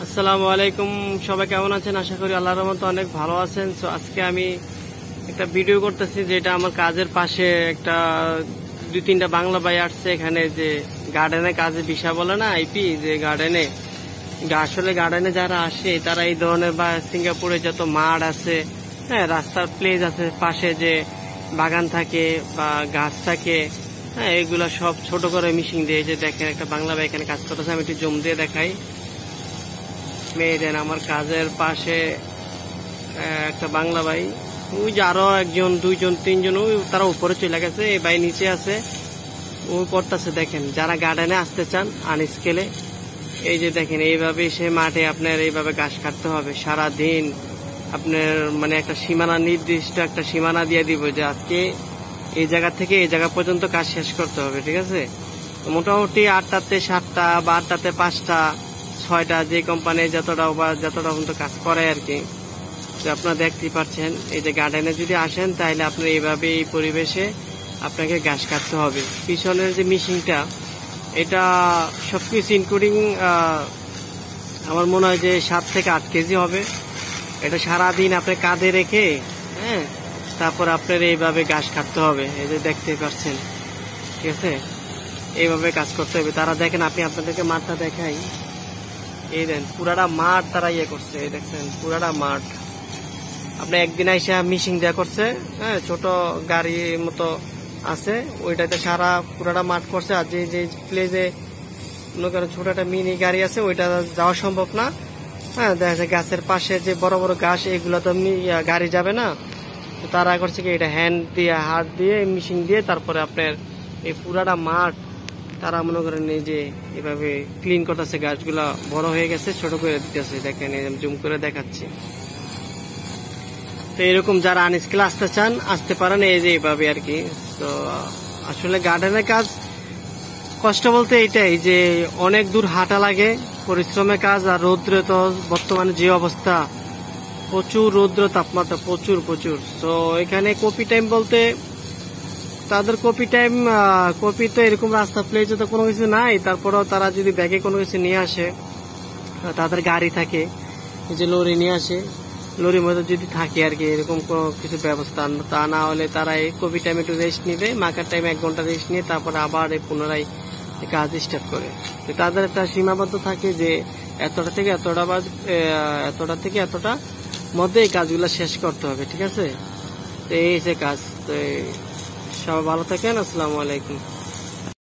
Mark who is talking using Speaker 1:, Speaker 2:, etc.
Speaker 1: আসসালামু আলাইকুম। সবাই কেমন আছেন? আশা করি আল্লাহর রহমতে অনেক ভালো আছেন। তো আজকে আমি একটা ভিডিও করতেছি, যেটা আমার কাজের পাশে একটা 2-3টা বাংলা ভাই আসছে এখানে, যে গার্ডেনে কাজে বিষয় বলে না আইপি, যে গার্ডেনে আসলে গার্ডেনে যারা আসে তারা এই ধরনের, বা সিঙ্গাপুরে যত মাঠ আছে, হ্যাঁ, রাস্তার প্লেস আছে পাশে, যে বাগান থাকে বা গাছ থাকে, হ্যাঁ, এগুলা সব ছোট করে মিশিং দিয়ে, যে দেখেন একটা বাংলা ভাই এখানে কাজ করতেছে। আমি একটু জুম দিয়ে দেখাই। মেয়েদের আমার কাজের পাশে একটা বাংলা ভাই, ওই যে আরো একজন, 2-3 জন, ওই তারা উপরে চলে গেছে, এই ভাই নিচে আছে, ওই করতেছে। দেখেন, যারা গার্ডেনে আসতে চান আনস্কেলে, এই যে দেখেন এইভাবে সে মাঠে আপনার এইভাবে ঘাস কাটতে হবে সারা দিন। আপনার মানে একটা সীমানা, নির্দিষ্ট একটা সীমানা দিয়ে দিব, যে আজকে এই জায়গা থেকে এই জায়গা পর্যন্ত কাজ শেষ করতে হবে, ঠিক আছে? মোটামুটি 8টাতে 7টা বা 8টাতে 5টা 6টা, যে কোম্পানি যতটা পর্যন্ত কাজ করে আর কি। তো আপনারা দেখতেই পাচ্ছেন, এই যে গার্ডেনে যদি আসেন তাহলে আপনার এইভাবে এই পরিবেশে আপনাকে ঘাস কাটতে হবে। পিছনের যে মেশিনটা, এটা সবকিছু ইনক্লুডিং আমার মনে হয় যে 7 থেকে 8 কেজি হবে। এটা সারাদিন আপনার কাঁধে রেখে, হ্যাঁ, তারপর আপনার এইভাবে ঘাস কাটতে হবে। এই যে দেখতে পাচ্ছেন, ঠিক আছে? এইভাবে কাজ করতে হবে। তারা দেখেন, আপনাদেরকে মাঠটা দেখাই। এই দেন পুরাটা মাঠ তারা ইয়ে করছে, এই দেখছেন পুরাটা মাঠ। আপনি একদিন আইসা মিশিং দেওয়া করছে, হ্যাঁ, ছোট গাড়ির মতো আছে, ওইটাতে সারা পুরাটা মাঠ করছে। আর যে প্লেসে মনে করেন ছোট একটা মিনি গাড়ি আছে, ওইটা যাওয়া সম্ভব না। হ্যাঁ, দেখা যায় গাছের পাশে যে বড় বড় ঘাস, এগুলো তো গাড়ি যাবে না। তো তারা করছে কি, এটা হ্যান্ড দিয়ে, হাত দিয়ে, মিশিং দিয়ে, তারপরে আপনার এই পুরাটা মাঠ তারা মনে করেন এই যে এভাবে ক্লিন করতেছে। গাছগুলা বড় হয়ে গেছে, ছোট করে দিতেছে। দেখেন, জুম করে দেখাচ্ছি। তো এরকম যারা আনস্কিল আসতে চান, আসতে পারেন এই যে এইভাবে আর কি। তো আসলে গার্ডেনের কাজ কষ্ট বলতে এইটাই, যে অনেক দূর হাঁটা লাগে, পরিশ্রমের কাজ। আর রৌদ্রে তো বর্তমানে যে অবস্থা, প্রচুর রৌদ্র, তাপমাত্রা প্রচুর। তো এখানে কপি টাইম বলতে, তাদের কপি টাইম, কপি তো এরকম রাস্তা প্লেসে তো কোনো কিছু নাই। তারপরেও তারা যদি ব্যাগে কোনো কিছু নিয়ে আসে, তাদের গাড়ি থাকে, যে লরি নিয়ে আসে, লরির মধ্যে যদি থাকে আর কি, এরকম কোনো কিছু ব্যবস্থা। তা না হলে তারা এই কপি টাইমে একটু রেস্ট নিবে, মাখার টাইমে 1 ঘন্টা রেস্ট নিয়ে তারপরে আবার পুনরায় কাজ স্টার্ট করে। তো তাদের একটা সীমাবদ্ধ থাকে, যে এতটা থেকে এতটা মধ্যে এই কাজগুলো শেষ করতে হবে, ঠিক আছে? তো এই যে কাজ। তো সবাই ভালো থাকেন। আসসালামু আলাইকুম।